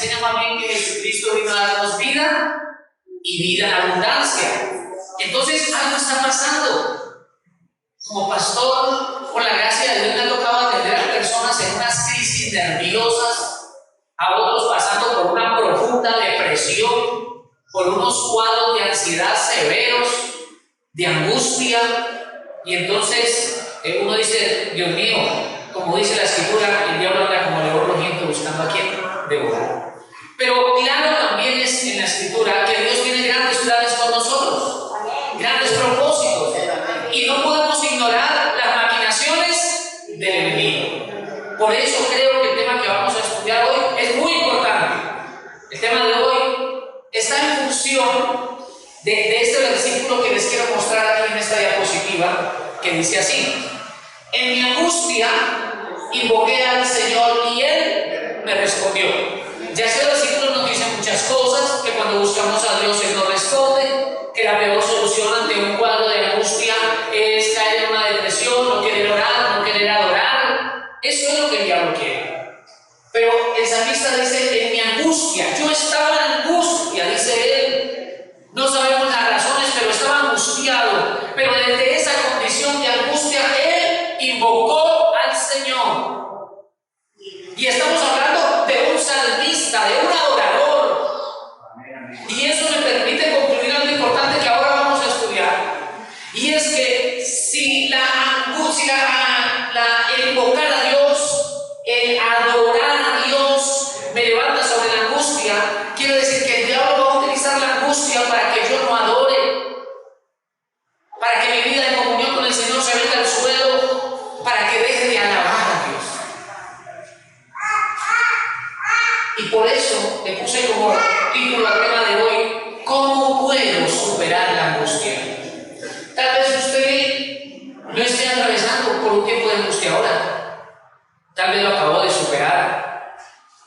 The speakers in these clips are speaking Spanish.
enseña más bien que Jesucristo vino a darnos vida y vida en abundancia. Entonces algo está pasando. Como pastor, por la gracia de Dios, me ha tocado atender a personas en unas crisis nerviosas, a otros pasando por una profunda depresión, por unos cuadros de ansiedad severos, de angustia, y entonces uno dice, Dios mío, como dice la Escritura, el diablo anda como león rugiente buscando a quien devorar. Pero claro también es en la Escritura que Dios tiene grandes planes con nosotros, grandes propósitos, y no podemos ignorar las maquinaciones del enemigo. Por eso creo que el tema que vamos a estudiar hoy es muy importante. El tema de hoy está en función de este versículo que les quiero mostrar aquí en esta diapositiva, que dice así: en mi angustia invoqué al Señor y Él me respondió. Ya ese versículo nos dice muchas cosas, que cuando buscamos a Dios Él nos responde, que la peor solución ante un cuadro de angustia es caer en una depresión, no querer orar, no querer adorar. Eso es lo que el diablo quiere. Pero el salmista dice, en mi angustia, yo estaba en angustia, dice él. No sabemos las razones, pero estaba angustiado. Pero desde esa condición de angustia, él invocó al Señor. Y estamos hablando de un salmista, de un adorador. Y eso me permite concluir algo importante que ahora vamos a estudiar. Y es que si la angustia, el invocar a Dios, el adorar a Dios me levanta sobre la angustia, quiere decir que el diablo va a utilizar la angustia para que yo no adore, para que mi vida en comunión con el Señor se venga al suelo, para que deje de alabar a Dios. Y por eso le puse como título al tema de hoy: ¿cómo puedo superar la angustia? Tal vez usted no esté atravesando por un tiempo de angustia ahora. Tal vez lo acabó de superar,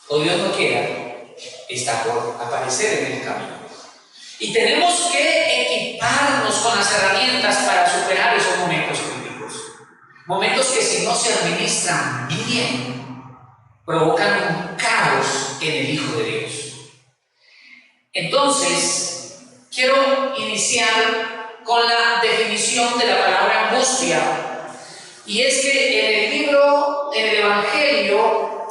o Dios no quiera, está por aparecer en el camino. Y tenemos que equiparnos con las herramientas para superar esos momentos críticos. Momentos que, si no se administran bien, provocan un caos en el Hijo de Dios. Entonces, quiero iniciar con la definición de la palabra angustia. Y es que en el libro, en el Evangelio,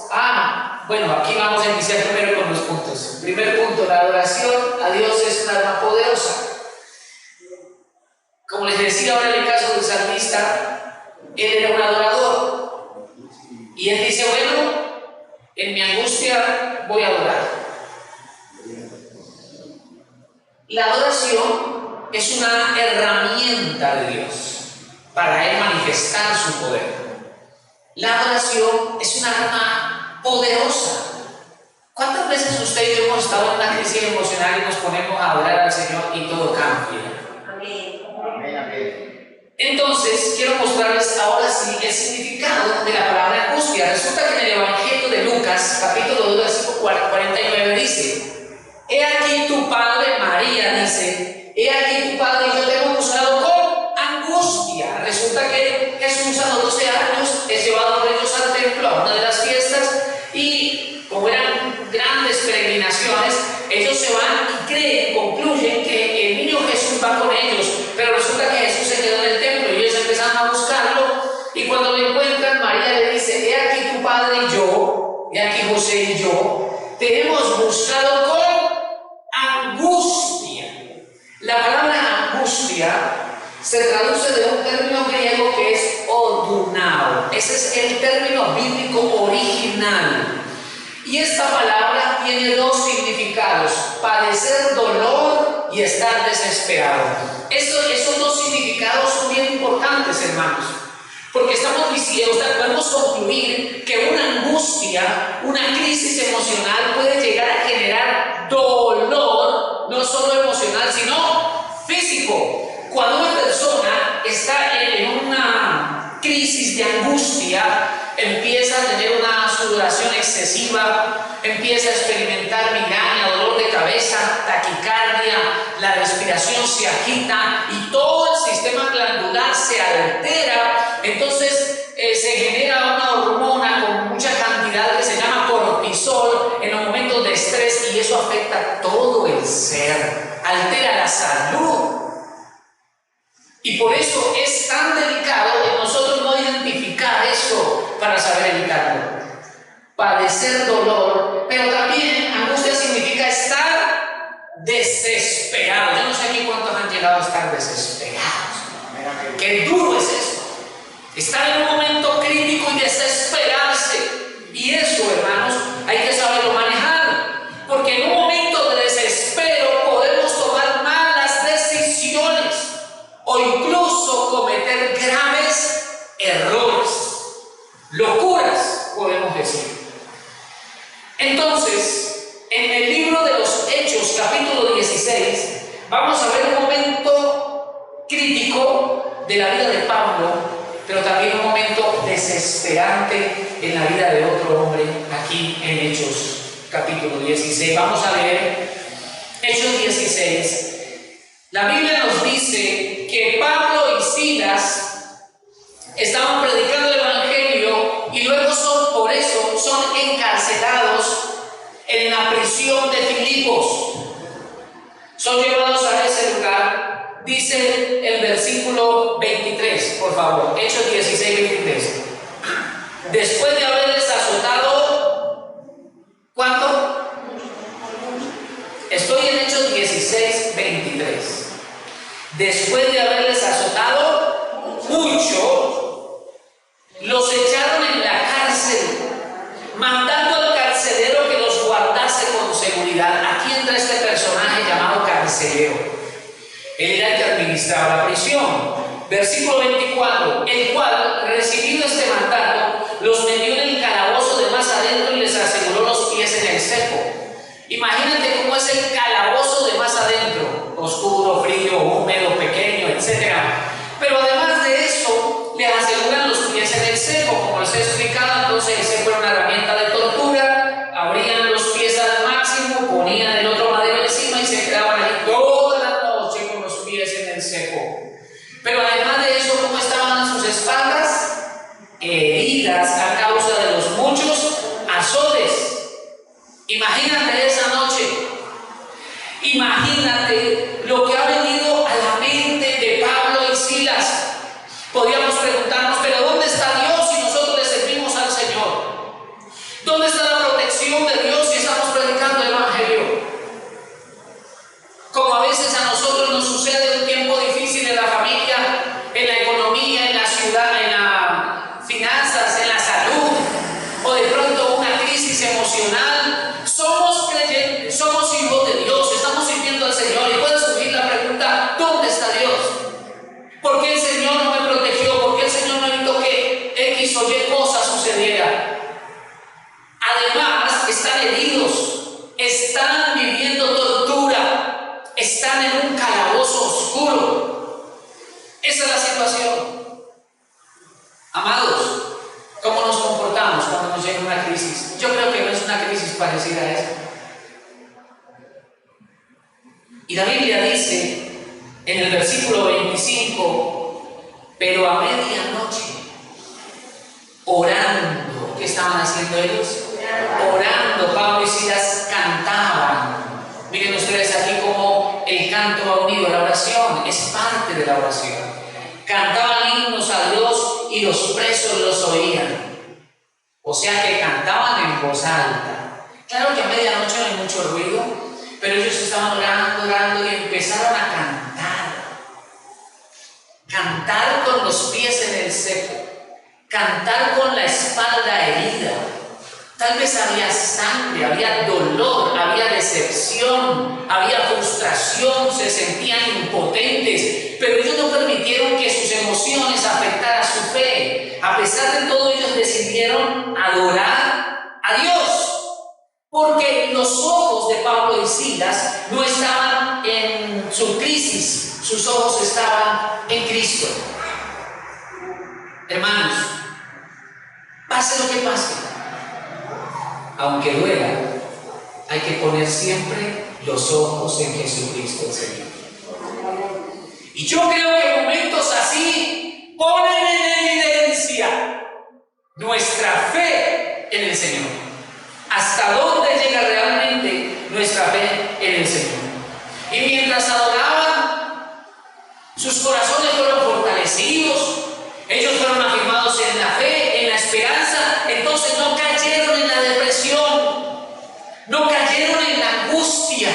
bueno, aquí vamos a iniciar primero con los puntos. Primer punto, la adoración a Dios es un arma poderosa. Como les decía ahora en el caso del salmista, él era un adorador. Y él dice, bueno, en mi angustia voy a adorar. La adoración es una herramienta de Dios para Él manifestar su poder. La adoración es una arma poderosa. ¿Cuántas veces usted y yo hemos estado en una crisis emocional y nos ponemos a adorar al Señor y todo cambia? Entonces, quiero mostrarles ahora sí el significado de la palabra angustia. Resulta que en el Evangelio de Lucas, capítulo 2, versículo 49 dice: he aquí tu padre, María dice, he aquí tu padre, y yo te hemos buscado con angustia. Resulta que Jesús a los 12 años es llevado por ellos al templo a una de las fiestas, y como eran grandes peregrinaciones, ellos se van y creen, concluyen que el niño Jesús va con ellos, pero resulta que Jesús se quedó en el templo y ellos empezaron a buscarlo, y cuando lo encuentran, María le dice: he aquí tu padre y yo, he aquí José y yo, te hemos buscado con angustia. La palabra angustia se traduce de un término griego que es odunao. Ese es el término bíblico original. Y esta palabra tiene dos significados: padecer dolor y estar desesperado. Esos dos significados son bien importantes, hermanos, porque estamos diciendo, podemos concluir que una angustia, una crisis emocional puede llegar a generar dolor, no solo emocional, sino físico. Cuando una persona está en una crisis de angustia, empieza a tener una sudoración excesiva, empieza a experimentar migraña, dolor de cabeza, taquicardia, la respiración se agita y todo el sistema glandular se altera. Entonces se genera una hormona con mucha cantidad que se llama cortisol en los momentos de estrés y eso afecta todo el ser, altera la salud. Y por eso es tan delicado en nosotros no identificar eso para saber evitarlo. Padecer dolor, pero también angustia significa estar desesperado. Yo no sé aquí cuántos han llegado a estar desesperados. Qué duro es esto. Estar en un momento crítico y desesperarse. Y eso, hermanos, hay que saberlo manejar. Porque en un momento de desespero podemos tomar malas decisiones o incluso cometer graves errores. Locuras, podemos decir. Entonces, en el libro de los Hechos, capítulo 16, vamos a ver un momento crítico de la vida de Pablo, pero también un momento desesperante en la vida de otro hombre, aquí en Hechos, capítulo 16. Vamos a leer Hechos 16. La Biblia nos dice que Pablo y Silas estaban predicando el Evangelio y luego por eso son encarcelados en la prisión de Filipos. Son llevados a ese lugar. Dice el versículo 23, por favor, Hechos 16, 23. Después de haberles azotado, ¿cuánto? Estoy en Hechos 16, 23. Después de haberles azotado mucho, los echaron en la cárcel, mandando al carcelero que los guardase con seguridad. Aquí entra este personaje llamado carcelero. Él era el que administraba la prisión. Versículo 24, el cual, recibido este mandato, los metió en el calabozo de más adentro y les aseguró los pies en el cepo. Imagínate cómo es el calabozo de más adentro: oscuro, frío, húmedo, pequeño, etc. Pero además de eso, les aseguran los pies en el cepo, como les he explicado. Entonces el cepo era una herramienta de tortura. Abrían los pies al máximo, ponían el otro madero encima y se quedaban ahí toda la noche con los pies en el cepo. Pero además de eso, ¿cómo estaban sus espaldas? Heridas a causa de los muchos azotes. Imagínate esa noche. Imagínate lo que ha venido a la mente de Pablo y Silas. Podríamos preguntarnos, ¿pero dónde está Dios si nosotros le servimos al Señor? ¿Dónde está la protección de Dios si estamos predicando el Evangelio? Como a veces a nosotros nos sucede un tiempo difícil en la familia, en la economía, en la ciudad, en las finanzas, en la salud, o de pronto una crisis emocional. Somos creyentes, somos hijos de Dios, estamos sirviendo al Señor y puede surgir la pregunta: ¿dónde está Dios? ¿Por qué el Señor no me protegió? ¿Por qué el Señor no evitó que X o Y cosa sucediera? Además, están heridos, están viviendo tortura, están en un calabozo oscuro. Esa es la situación. Amados, ¿cómo nos comportamos cuando nos llega una crisis? Yo creo que no es una crisis parecida a esa. Y la Biblia dice en el versículo 25: pero a medianoche, orando. ¿Qué estaban haciendo ellos? Orando. Pablo y Silas cantaban. Miren ustedes aquí cómo el canto va unido a la oración, es parte de la oración. Cantaban himnos a Dios y los presos los oían. O sea que cantaban en voz alta. Claro que a medianoche no hay mucho ruido, pero ellos estaban orando, orando y empezaron a cantar. Cantar con los pies en el cepo, cantar con la espalda herida. Tal vez había sangre, había dolor, había decepción, había frustración, se sentían impotentes, pero ellos no permitieron que sus emociones afectaran su fe. A pesar de todo, ellos decidieron adorar a Dios, porque los ojos de Pablo y Silas no estaban en su crisis, sus ojos estaban en Cristo. Hermanos, pase lo que pase, aunque duela, hay que poner siempre los ojos en Jesucristo el Señor. Y yo creo que momentos así ponen en evidencia nuestra fe en el Señor. Hasta dónde llega realmente nuestra fe en el Señor. Y mientras adoraban, sus corazones fueron fortalecidos, ellos fueron afirmados en la fe, en la esperanza. Entonces no cayeron en la depresión, no cayeron en la angustia.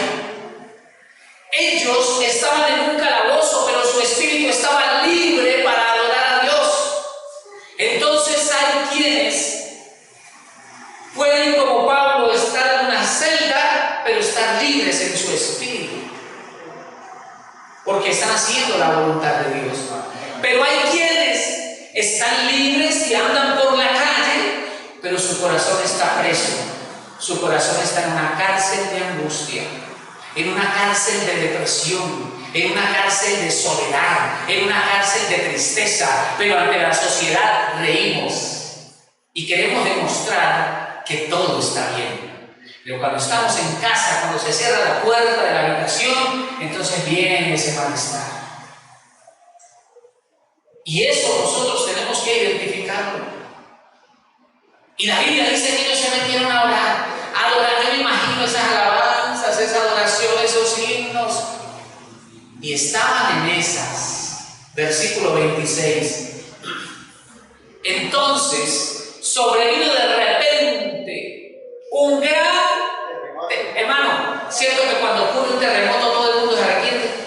Ellos estaban en un calabozo, pero su espíritu estaba libre para adorar a Dios. Entonces hay quienes pueden, como Pablo, estar en una celda, pero estar libres en su espíritu, porque están haciendo la voluntad de Dios. Pero hay quienes están libres y andan por la calle, pero su corazón está preso, su corazón está en una cárcel de angustia, en una cárcel de depresión, en una cárcel de soledad, en una cárcel de tristeza. Pero ante la sociedad reímos y queremos demostrar que todo está bien. Pero cuando estamos en casa, cuando se cierra la puerta de la habitación, entonces viene ese malestar. Y eso nosotros tenemos que identificarlo. Y la Biblia dice que ellos se metieron a orar. Yo me imagino esas alabanzas, esa adoración, esos himnos. Y estaban en esas. Versículo 26. Entonces sobrevino de repente un gran... Hermano, ¿cierto que cuando ocurre un terremoto todo el mundo se arrepiente?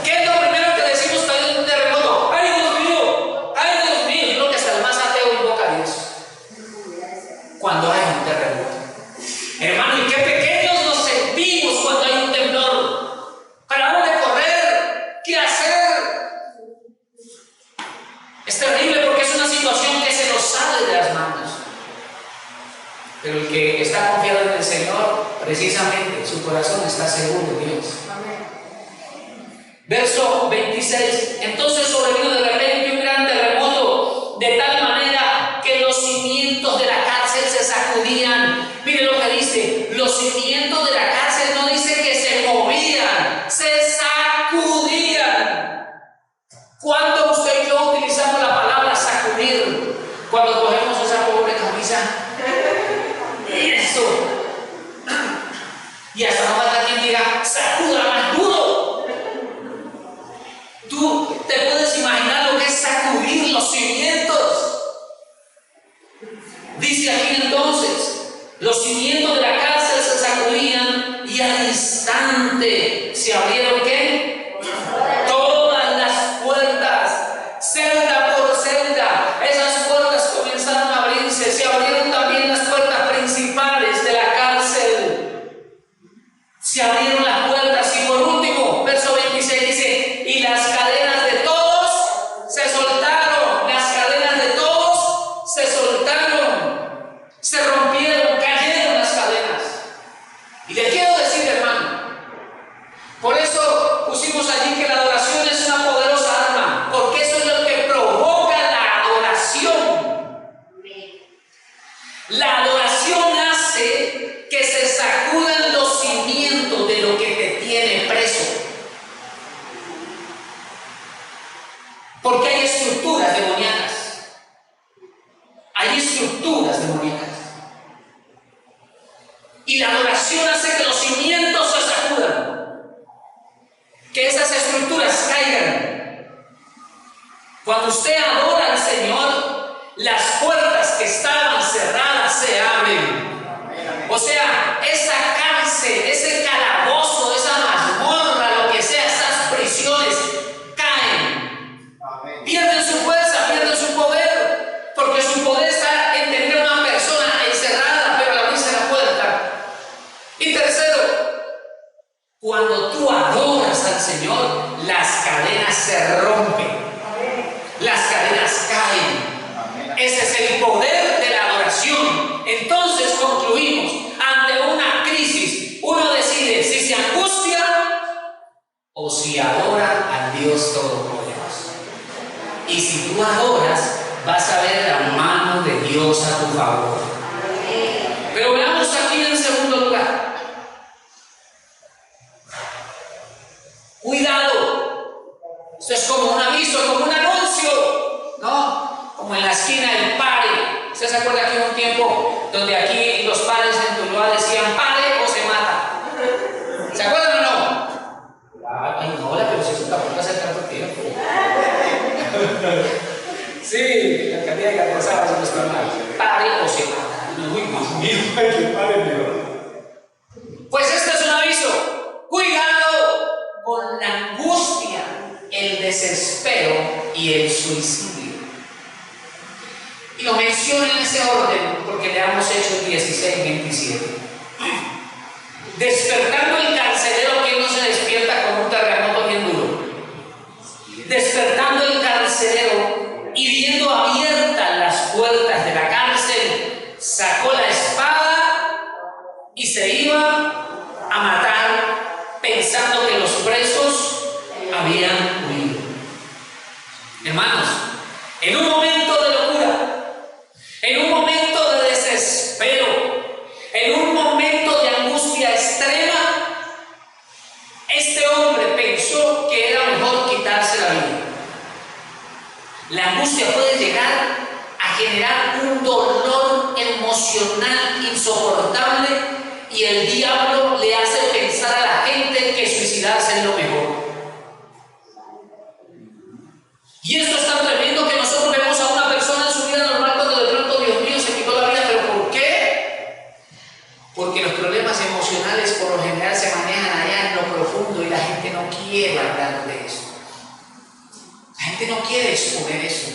¿Qué es lo primero que decimos cuando hay un terremoto? ¡Ay, Dios mío! ¡Ay, Dios mío! Yo creo que hasta el más ateo invoca a Dios cuando hay un terremoto. Hermano, y qué pequeños nos sentimos cuando hay un temblor. ¿Para dónde correr? ¿Qué hacer? Es terrible porque es una situación que se nos sale de las manos. Pero el que está confiado en el Señor, precisamente su corazón está seguro de Dios. Verso 26. Entonces sobrevino de repente un gran terremoto, de tal manera que los cimientos de la cárcel se sacudían. Mire lo que dice: los cimientos de la cárcel no dice que se movían, se sacudían. ¿Cuándo usted y yo utilizamos la palabra sacudir? Cuando cogemos esa pobre camisa. Eso. Y hasta no falta quien diga: sacuda más duro. Tú te puedes imaginar lo que es sacudir los cimientos. Dice aquí entonces: los cimientos de la cárcel se sacudían y al instante se abrieron ¿qué? Todas las puertas, celda por celda. Esas puertas comenzaron a abrirse. Se abrieron también las puertas principales de la cárcel. Se abrieron las puertas y por último, verso 26 dice: y las cadenas de todos se soltaron. Las cadenas de todos se soltaron, se rompieron, cayeron las cadenas. Y le quiero decir, hermano, por eso pusimos allí que la adoración es una poderosa arma, porque eso es lo que provoca la adoración. La adoración hace que se sacudan los cimientos de lo que te tiene preso. Porque hay estructuras demoníacas. Hay estructuras demoníacas. Y la adoración hace que los cimientos se sacudan, que esas estructuras caigan. Cuando usted adora al Señor, las puertas que estaban cerradas se abren. O sea, esa cárcel, ese calabozo, esa mazmorra, lo que sea, esas prisiones caen. Pierden su fuerza, pierden su poder, porque su poder está en tener una persona encerrada, pero abrirse la puerta. Y tercero, cuando tú adoras al Señor, las cadenas se rompen, las cadenas caen. Ese es el poder de la adoración. Entonces concluimos: ante una crisis, uno decide si se angustia o si adora al Dios Todopoderoso. Y si tú adoras, vas a ver la mano de Dios a tu favor. Pero veamos aquí en segundo lugar. Cuidado. Esto es como un aviso, como un anuncio, ¿no? Como en la esquina del pare. ¿Usted se acuerda que hubo un tiempo donde aquí los pares en Tuluá decían pare Sí, la alcaldía de Cartazaba, si no está mal. Pare o se mata. Uy, Dios mío, que pare mejor. Pues este es un aviso. Cuidado con la angustia, el desespero y el suicidio. Y lo menciono en ese orden porque leamos Hechos 16:27. Despertando el carcelero, que no se despierta con un terremoto bien duro. Despertando el carcelero y viendo abiertas las puertas de la cárcel, sacó la espada y se iba a matar, pensando que los presos habían huido. Hermanos, en un momento de locura, en un momento de desespero, en un momento de angustia extrema, este hombre pensó que era mejor quitarse la vida. La angustia puede llegar a generar un dolor emocional insoportable y el diablo le hace pensar a la gente que suicidarse es lo mejor. Y esto es tan tremendo que nosotros vemos a una persona en su vida normal cuando de pronto, Dios mío, se quitó la vida. ¿Pero por qué? Porque los problemas emocionales por lo general se manejan allá en lo profundo y la gente no quiere hablar de eso. La gente no quiere exponer eso.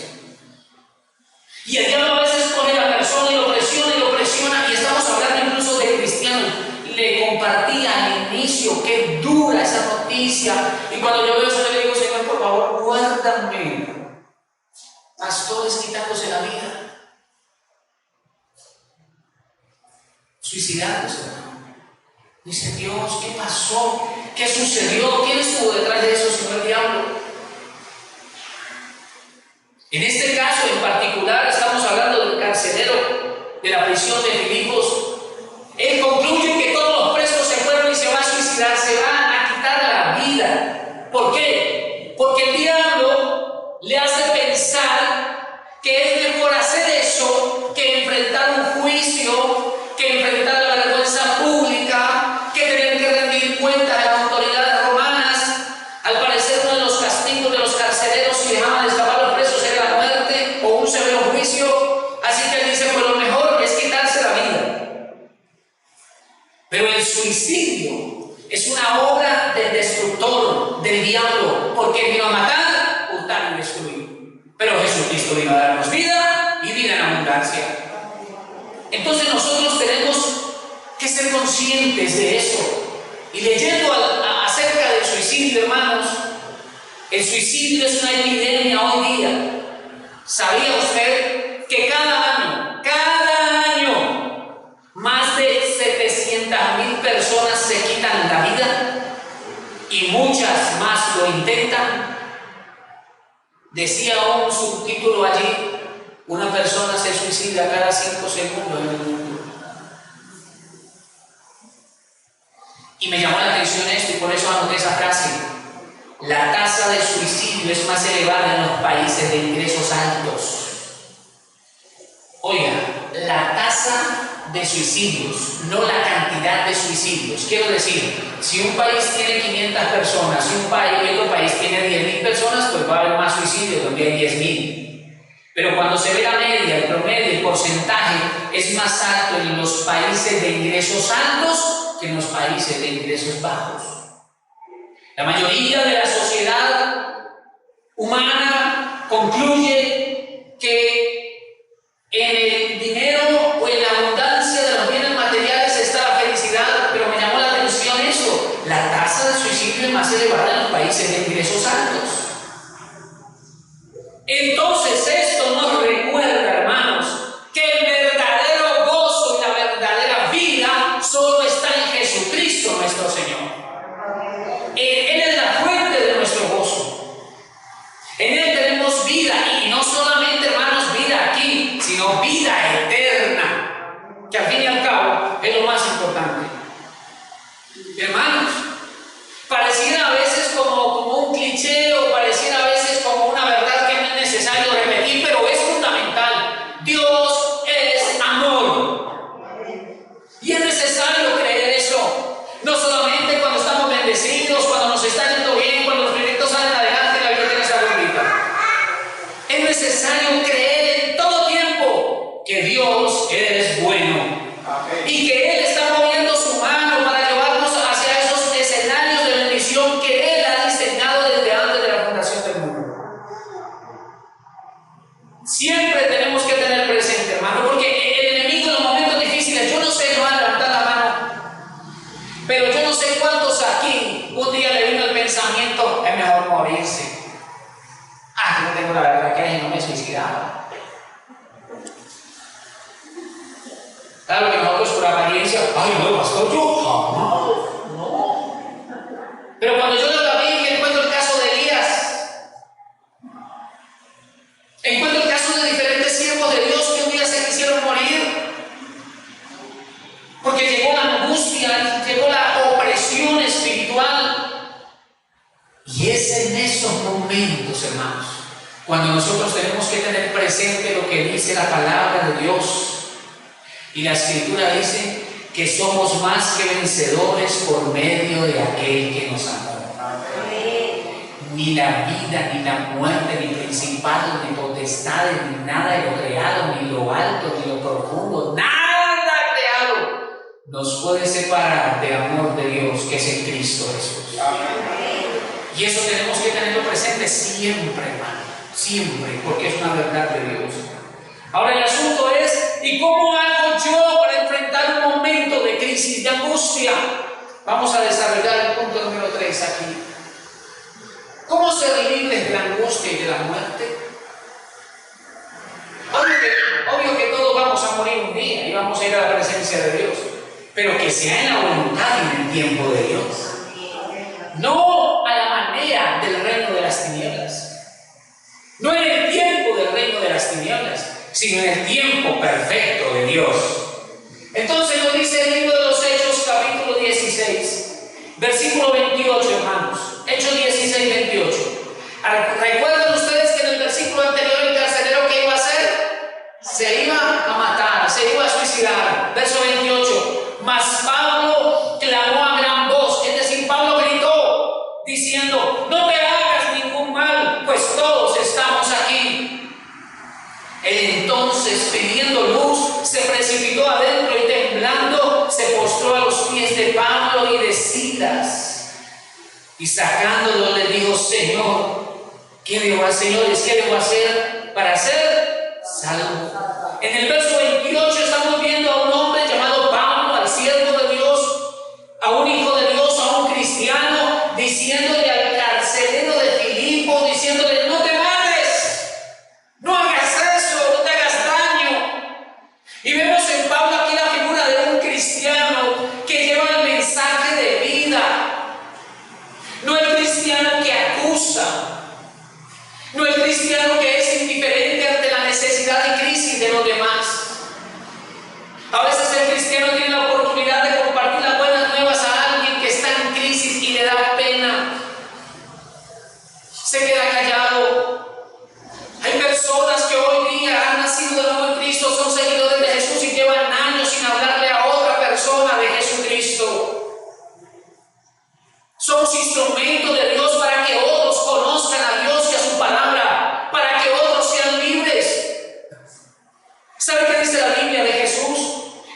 Y el diablo a veces pone a la persona y lo presiona, y estamos hablando incluso de cristianos. Le compartí al inicio qué dura esa noticia, y cuando yo veo eso le digo: Señor, por favor, guárdame. Pastores quitándose la vida, suicidándose. Dice: Dios, ¿qué pasó? ¿Qué sucedió? ¿Quién estuvo detrás de eso, sino el diablo? En este caso en particular estamos hablando del carcelero de la prisión de Filipos. Él concluye que todos los presos se fueron y se van a suicidar, se van a quitar la vida. ¿Por qué? Porque el diablo le hace pensar que es mejor hacer eso que enfrentar un juicio, que enfrentar la vergüenza pública, que tener que rendir cuentas a las autoridades romanas. Al parecer uno de los castigos de los carceleros, si dejaban de escapar los presos, era la muerte o un severo juicio. Así que él dice: pues lo mejor es quitarse la vida. Pero el suicidio es una obra del destructor, del diablo, porque él vino a matar, hurtar y destruir. Pero Jesucristo vino a darnos vida y vida en abundancia. Entonces nosotros tenemos que ser conscientes de eso. Y leyendo acerca del suicidio, hermanos, el suicidio es una epidemia hoy día. ¿Sabía usted que cada año, más de 700,000 personas se quitan la vida y muchas más lo intentan? Decía un subtítulo allí: una persona se suicida cada 5 segundos en el mundo. Y me llamó la atención esto, y por eso anoté esa frase: la tasa de suicidio es más elevada en los países de ingresos altos. Oiga, la tasa de suicidios, no la cantidad de suicidios. Quiero decir, si un país tiene 500 personas, si otro país tiene 10,000 personas, pues va a haber más suicidios donde hay 10,000. Pero cuando se ve la media, el promedio, el porcentaje es más alto en los países de ingresos altos que en los países de ingresos bajos. La mayoría de la sociedad humana concluye que en el dinero o en la abundancia de los bienes materiales está la felicidad, pero me llamó la atención eso: la tasa de suicidio es más elevada en los países de ingresos altos. Entonces esto nos recuerda, hermanos, que el verdadero gozo y la verdadera vida solo está en Jesucristo nuestro Señor. Él es la fuente de nuestro gozo. En Él tenemos vida, y no solamente, hermanos, vida aquí, sino vida eterna, que al fin y al cabo es lo más importante. Hermanos, pareciera a veces como un cliché, o pareciera a veces como una verdad que no es necesario repetir, pero es fundamental. Dios es amor. Y es necesario creer eso. No solamente cuando estamos bendecidos, cuando nos está yendo bien, cuando los proyectos salen adelante, la vida tiene esa bonita. y que Él está moviendo su mano para llevarnos hacia esos escenarios de bendición que Él ha diseñado desde antes de la fundación del mundo. Siempre tenemos que tener presente, hermano, porque el enemigo en los momentos difíciles, yo no sé, no va a levantar la mano, pero yo no sé cuántos aquí un día le vino el pensamiento, es mejor morirse. Yo no tengo la verdad que no me suicidaba. Claro que nosotros por apariencia, no, pastor, yo jamás. No. Pero cuando yo leo la Biblia encuentro el caso de Elías. Encuentro el caso de diferentes siervos de Dios que un día se quisieron morir. Porque llegó la angustia, llegó la opresión espiritual. Y es en esos momentos, hermanos, cuando nosotros tenemos que tener presente lo que dice la palabra de Dios. Y la Escritura dice que somos más que vencedores por medio de aquel que nos amó. Ni la vida, ni la muerte, ni principados, ni potestades, ni nada de lo creado, ni lo alto, ni lo profundo, nada creado nos puede separar del amor de Dios que es en Cristo Jesús. Y eso tenemos que tenerlo presente siempre, hermano, siempre, porque es una verdad de Dios. Ahora el asunto es, ¿y cómo hago yo para enfrentar un momento de crisis, de angustia? Vamos a desarrollar el punto número 3 aquí. ¿Cómo ser libres de la angustia y de la muerte? Obvio que todos vamos a morir un día y vamos a ir a la presencia de Dios, pero que sea en la voluntad y en el tiempo de Dios. No a la manera del reino de las tinieblas. No en el tiempo del reino de las tinieblas, sino en el tiempo perfecto de Dios. Entonces nos dice el libro de los Hechos, capítulo 16, versículo 28, hermanos. Hechos 16, 28. ¿Recuerdan ustedes que en el versículo anterior el carcelero qué iba a hacer? Se iba a matar, se iba a suicidar. Verso 28. Mas Pablo clamó a gran voz, es decir, Pablo gritó, diciendo: no te hagas ningún mal, pues todos estamos aquí. Entonces, pidiendo luz, se precipitó adentro y temblando, se postró a los pies de Pablo y de Silas. Y sacándolo le dijo: Señor, ¿qué debo hacer, señores? ¿Qué debo hacer para ser salvo? En el verso 28 estamos viendo a un hombre llamado Pablo, al siervo de Dios, a un hijo de Dios, a un cristiano, diciéndole al carcelero de Filipo, diciéndole: no te mates, no hagas eso, no te hagas daño. Y vemos en Pablo aquí la figura de un cristiano que lleva el mensaje de vida. No el cristiano que acusa, no el cristiano que es indiferente ante la necesidad y crisis de los demás. A veces el cristiano tiene la oportunidad de compartir las buenas nuevas a alguien que está en crisis y le da pena. Se queda callado. Hay personas que hoy día han nacido de nuevo en Cristo, son seguidores de Jesús y llevan años sin hablarle a otra persona de Jesucristo. Somos instrumentos de Dios para que otros conozcan a Dios y a su palabra, para que otros sean libres. ¿Sabe qué dice la Biblia de Jesús?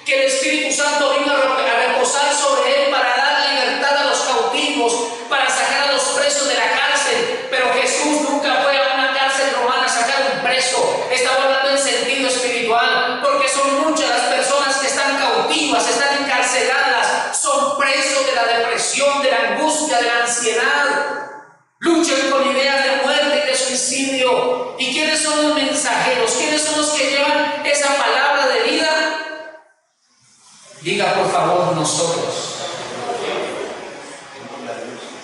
Que el Espíritu Santo vino a reposar sobre él para dar libertad a los cautivos, para sacar a los presos de la cárcel. Pero Jesús nunca fue a una cárcel romana a sacar un preso. Estaba hablando en sentido espiritual, porque son muchas las personas que están cautivas, están encarceladas, son presos de la depresión, de la angustia, de la ansiedad. Luchan con ideas de muerte y de suicidio. ¿Y quiénes son los mensajeros? ¿Quiénes son los que llevan esa palabra de vida? Diga por favor nosotros.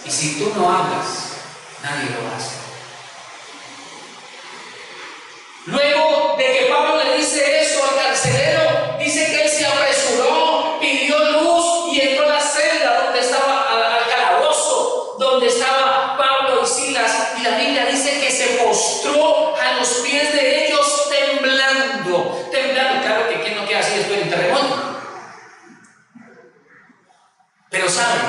Y si tú no hablas, nadie lo hace. Luego de que Pablo le dice eso al carcelero, dice que él se apresuró, pidió luz y entró a la celda donde estaba, al calabozo, donde estaba Pablo y Silas. Y la Biblia dice que se postró a los pies de ellos temblando. Claro que ¿quién no queda así después del terremoto? Pero ¿saben?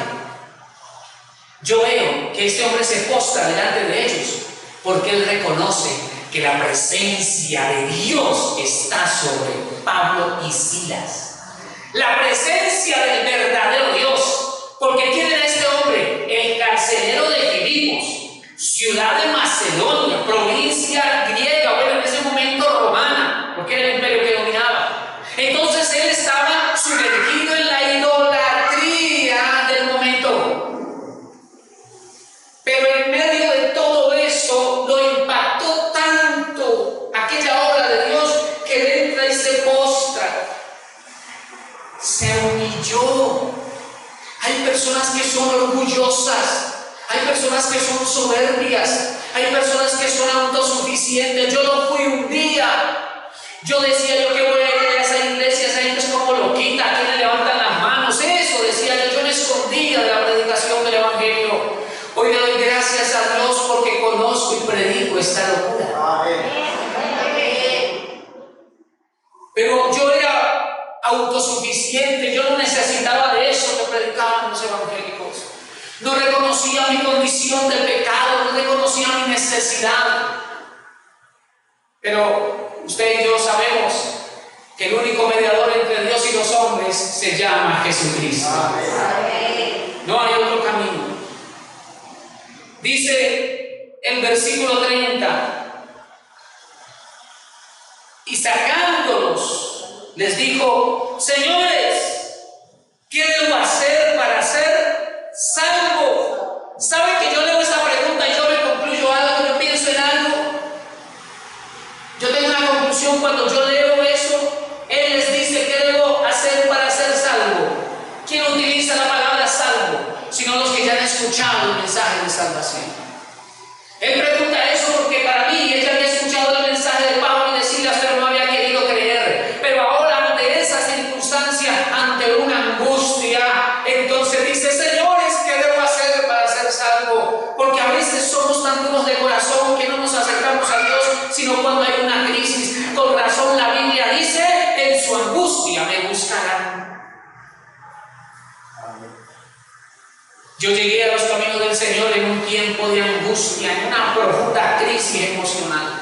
Yo veo que este hombre se postra delante de ellos porque él reconoce que la presencia de Dios está sobre Pablo y Silas. La presencia presencia del verdadero Dios. Porque ¿quién era este hombre? El carcelero de Filipos, ciudad de Macedonia, provincia griega, bueno, en ese momento romana, porque era el imperio que dominaba. Entonces él estaba sumergido en la idolatría del momento. Pero en medio de todo eso lo impactó tanto aquella obra de Dios que él entra y se postra, se humilló. Hay personas que son orgullosas, hay personas que son soberbias, hay personas que son autosuficientes. Yo lo fui un día. Yo decía, yo que voy a ir a esa iglesia, esa gente es como loquita, aquí le levantan las manos. Eso decía yo me escondía de la predicación del Evangelio. Hoy le doy gracias a Dios porque conozco y predico esta locura. Pero yo era autosuficiente, yo no necesitaba de eso que predicaban los evangélicos. No reconocía mi condición de pecado, no reconocía mi necesidad. Pero usted y yo sabemos que el único mediador entre Dios y los hombres se llama Jesucristo. No hay otro camino. Dice el versículo 30, y sacándolos, les dijo: señores, ¿qué debo hacer para ser salvo? ¿Saben que yo leo esta pregunta y yo me concluyo algo? Yo pienso en algo. Yo tengo una conclusión cuando yo leo eso. Él les dice: ¿qué debo hacer para ser salvo? ¿Quién utiliza la palabra salvo? Sino los que ya han escuchado el mensaje de salvación. Él pregunta eso porque para mí ella había escuchado el mensaje de Pablo y de Silas, pero no había querido creer. Pero ahora, ante esa circunstancia, ante una angustia, entonces dice: señores, ¿qué debo hacer para ser salvo? Porque a veces somos tan duros de corazón que no nos acercamos a Dios sino cuando hay una crisis. Con razón la Biblia dice: en su angustia me buscarán. Yo llegué a los caminos del Señor en un tiempo de angustia, en una profunda crisis emocional.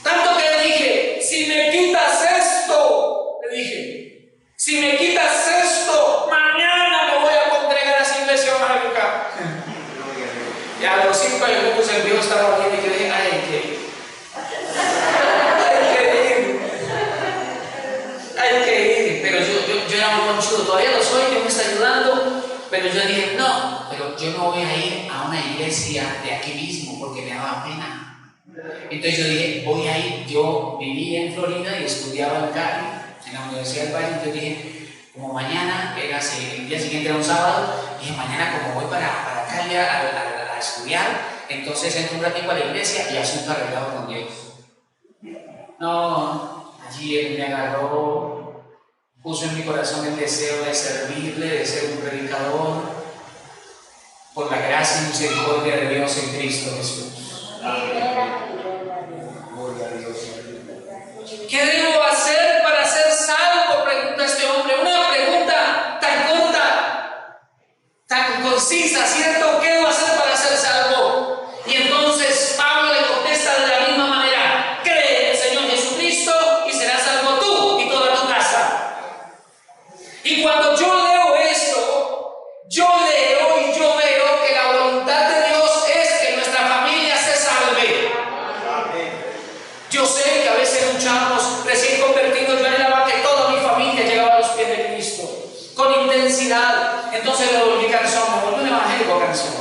Tanto que le dije: si me quitas esto, le dije, si me quitas esto, mañana me voy a congregar a esa iglesia evangélica. Y a los 5 minutos el Dios estaba bien y yo dije: hay que ir. Hay que ir. Pero yo era muy conchudo, todavía lo soy, Dios me está ayudando. Pero yo dije: no, pero yo no voy a ir a una iglesia de aquí mismo porque me daba pena. Entonces yo dije: voy a ir. Yo vivía en Florida y estudiaba en Cali, en la Universidad del Valle. Entonces dije: como mañana, el día siguiente era un sábado, dije: mañana como voy para Cali a estudiar, entonces entro un ratito a la iglesia y asunto arreglado con Dios. No, allí Él me agarró. Puso en mi corazón el deseo de servirle, de ser un predicador, por la gracia y misericordia de Dios en Cristo Jesús. ¿Qué debo hacer para ser salvo?, pregunta este hombre. Una pregunta tan corta, tan concisa, ¿cierto? ¿Qué debo hacer para ser salvo? Y entonces Pablo le contesta de la misma manera: cree en el Señor Jesucristo y serás salvo tú y toda tu casa. Y cuando yo leo esto, yo leo y yo veo que la voluntad de Dios es que nuestra familia se salve. Yo sé que a veces luchamos, recién convertidos, yo anhelaba que toda mi familia llegaba a los pies de Cristo, con intensidad. Entonces me volví cansón, me volví un evangélico cansón.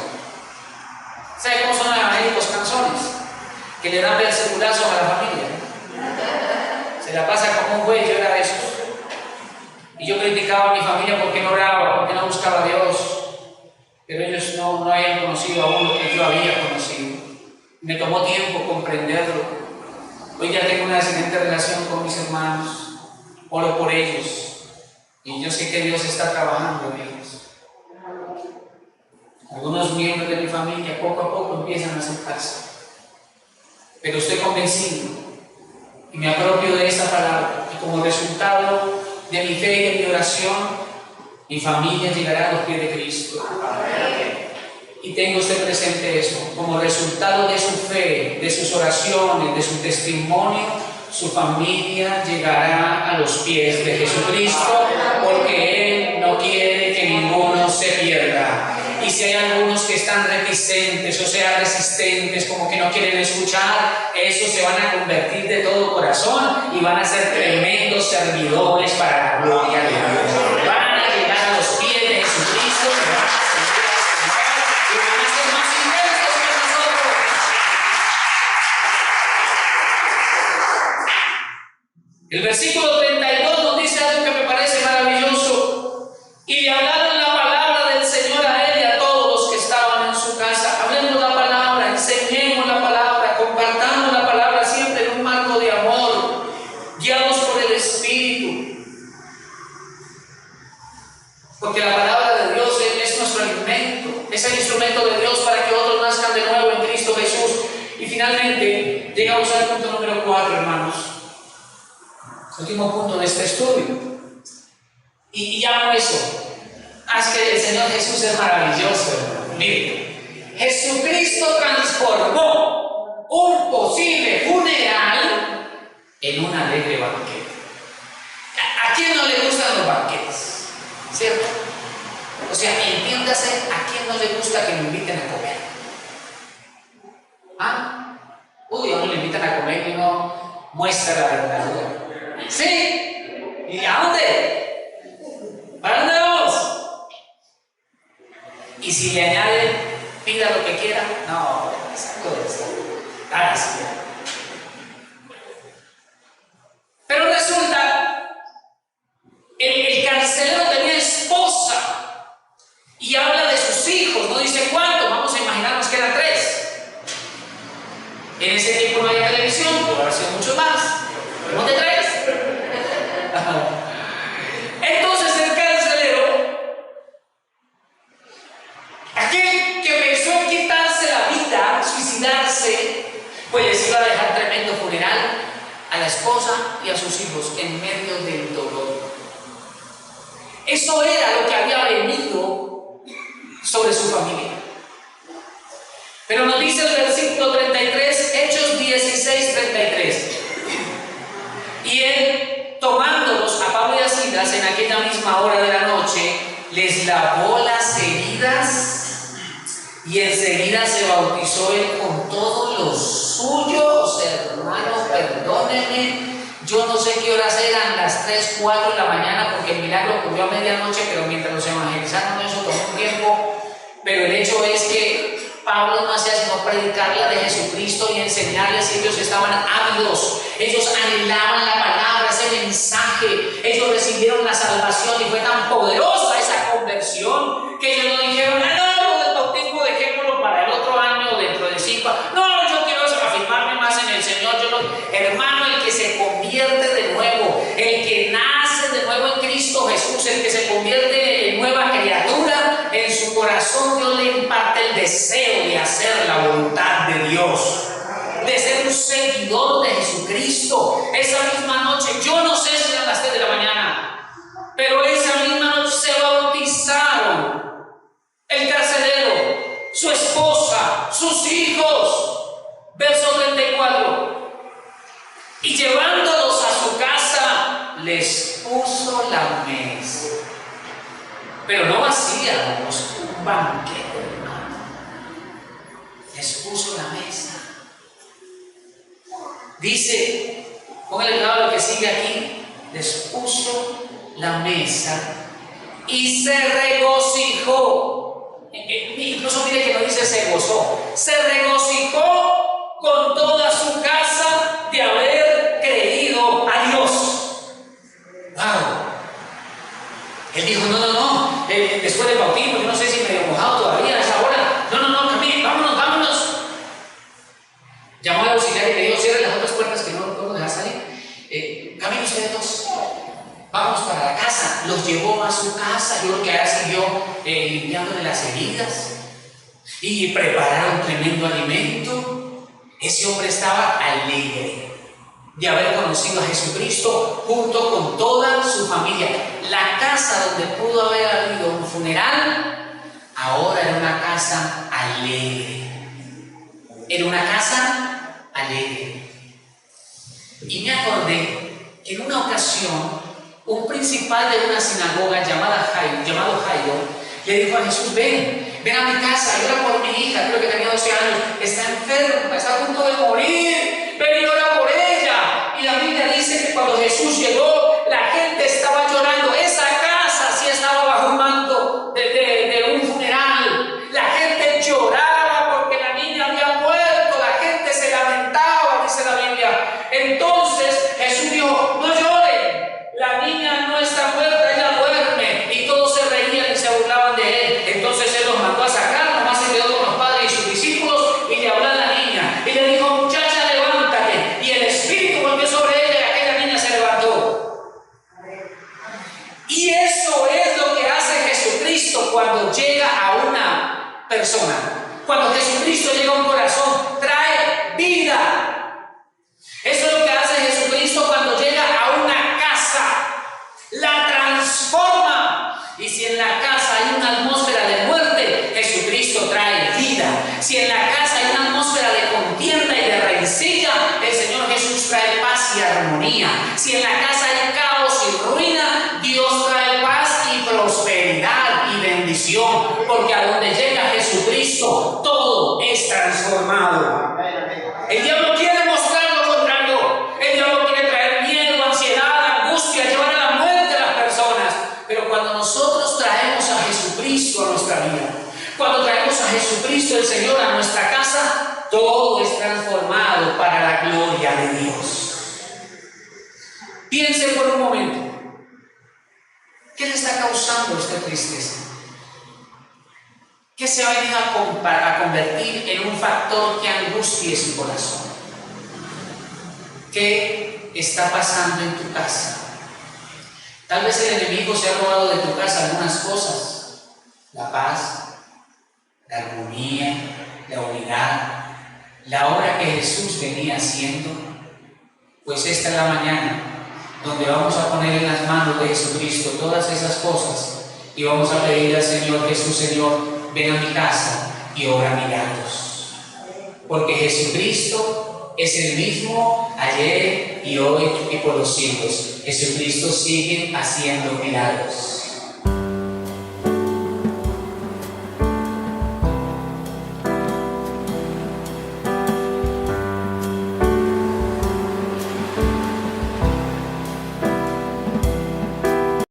¿Sabe cómo son los evangélicos cansones? Que le dan versículazos a la familia. Se la pasa como un güey, yo era de esos. Y yo criticaba a mi familia porque no oraba, porque no buscaba a Dios. Pero ellos no habían conocido aún lo que yo había conocido. Me tomó tiempo comprenderlo. Hoy ya tengo una excelente relación con mis hermanos. Oro por ellos. Y yo sé que Dios está trabajando en ellos. Algunos miembros de mi familia poco a poco empiezan a acercarse. Pero estoy convencido y me apropio de esta palabra. Y como resultado de mi fe y de mi oración, mi familia llegará a los pies de Cristo. Y tenga usted presente eso. Como resultado de su fe, de sus oraciones, de su testimonio, su familia llegará a los pies de Jesucristo, porque Él si hay algunos que están reticentes, o sea, resistentes, como que no quieren escuchar, esos se van a convertir de todo corazón y van a ser tremendos servidores para la gloria de Dios. Van a llegar a los pies de Jesucristo, se van a servir y van a ser más intensos que nosotros. El versículo 32 nos dice algo que me parece maravilloso. Y le hablaron la palabra del Señor a él y a todos los que estaban en su casa. Hablemos la palabra, enseñemos la palabra, compartamos la palabra siempre en un marco de amor, guiados por el Espíritu. Porque la palabra de Dios es nuestro alimento, es el instrumento de Dios para que otros nazcan de nuevo en Cristo Jesús. Y finalmente llegamos al punto número 4, hermanos. Último punto de este estudio. Y llamo eso. Es que el Señor Jesús es maravilloso. Mire, Jesucristo transformó un posible funeral en un alegre banquete. ¿A quién no le gustan los banquetes? ¿Cierto? O sea, entiéndase, ¿a quién no le gusta que lo inviten a comer? ¿Ah? Uy, a uno le invitan a comer y uno muestra la verdad. ¿Sí? ¿Y a dónde? ¿Para dónde vamos? Y si le añaden, pida lo que quiera, no, saco de esto. Ahora sí. Pero resulta, el carcelero tenía esposa y habla de sus hijos, no dice cuántos, vamos a imaginarnos que eran 3. En ese tiempo no había televisión, pero ahora sí mucho más. ¿Cómo te traes? Entonces el carcelero, aquel que pensó en quitarse la vida, suicidarse, pues les iba a dejar tremendo funeral a la esposa y a sus hijos en medio del dolor. Eso era lo que había venido sobre su familia. Pero nos dice el versículo 33, Hechos 16, 33. Y él, tomándolos a Pablo y a Silas en aquella misma hora de la noche, les lavó las heridas y enseguida se bautizó él con todos los suyos. Hermano, perdónenme, yo no sé qué horas eran, las 3, 4 de la mañana, porque el milagro ocurrió a medianoche, pero mientras los evangelizaron eso tomó un tiempo. Pero el hecho es que Pablo no hacía sino predicarla de Jesucristo y enseñarles, y ellos estaban ávidos, ellos anhelaban la palabra, ese mensaje, ellos recibieron la salvación y fue tan poderosa esa conversión que ellos no dijeron, no, del bautismo dejémoslo para el otro año, dentro de 5, no, yo quiero afirmarme más en el Señor. Hermano, el que se convierte de nuevo, el que nace de nuevo en Cristo Jesús, el que se convierte en nueva criatura, en su corazón Dios le imparte el deseo de hacer la voluntad de Dios, de ser un seguidor de Jesucristo. Esa misma noche, yo no sé si eran las 3 de la mañana, pero esa misma noche se bautizaron el carcelero, su esposa, sus hijos. Verso 34. Y llevándolos a su casa, les puso la mesa. Pero no vacía, hermanos, un banquete, hermano. Les puso la mesa. Dice, póngale cuidado lo que sigue aquí, les puso la mesa y se regocijó. Incluso mire que no dice se gozó, se regocijó con toda su casa de haber creído a Dios. ¡Wow! Él dijo, no, después del bautismo, yo no sé si medio mojado todavía a esa hora. No, camine, vámonos. Llamó al auxiliar y le dijo, cierre las otras puertas que no lo podemos dejar salir. Caminen ustedes dos, vamos para la casa. Los llevó a su casa, yo creo que ahora siguió limpiándole las heridas y prepararon tremendo alimento. Ese hombre estaba alegre de haber conocido a Jesucristo junto con toda su familia. La casa donde pudo haber habido un funeral, ahora era una casa alegre. Era una casa alegre. Y me acordé que en una ocasión, un principal de una sinagoga llamado Jairo, le dijo a Jesús, ven, ven a mi casa, llora por mi hija, creo que tenía 12 años, está enferma, está a punto de morir, ven y ora por ella. Y la Biblia dice que cuando Jesús llegó, la gente estaba llorando. Esa casa sí estaba bajo un manto de un funeral. La gente lloraba porque la niña había muerto, la gente se lamentaba, dice la Biblia. Entonces Jesús dijo, no lloren, la niña no está muerta, ella duerme. Y todos se reían y se burlaban de él. Entonces él los mandó a sacar, nomás se quedó con los padres y sus discípulos y le habló a la niña. Y le dijo, muchacha, levántate. Y el Espíritu volvió sobre ella y aquella niña se levantó. Y eso es lo que hace Jesucristo cuando llega a una persona. Cuando Jesucristo llega a un corazón, trae vida. Eso es lo que hace Jesucristo cuando llega a una casa, la transforma. Y si en la casa hay una atmósfera de muerte, Jesucristo trae vida. Si en la casa hay una atmósfera de contienda y de rencilla, el Señor Jesús trae paz y armonía. Si en la casa hay caos y ruina, Dios trae paz y prosperidad y bendición, porque a donde llega Jesucristo todo es transformado. El diablo quiere mostrar lo contrario. El diablo quiere traer miedo, ansiedad, angustia, llevar a la muerte a las personas. Pero cuando nosotros traemos a Jesucristo a nuestra vida, cuando traemos a Jesucristo el Señor a nuestra casa, todo es transformado para la gloria de Dios. Piense por un momento, ¿qué le está causando esta tristeza? ¿Qué se ha venido a convertir en un factor que angustie su corazón? ¿Qué está pasando en tu casa? Tal vez el enemigo se ha robado de tu casa algunas cosas: la paz, la armonía, la unidad, la obra que Jesús venía haciendo. Pues esta es la mañana donde vamos a poner en las manos de Jesucristo todas esas cosas y vamos a pedirle al Señor Jesús: Señor, ven a mi casa y obra milagros. Porque Jesucristo es el mismo ayer y hoy y por los siglos. Jesucristo sigue haciendo milagros.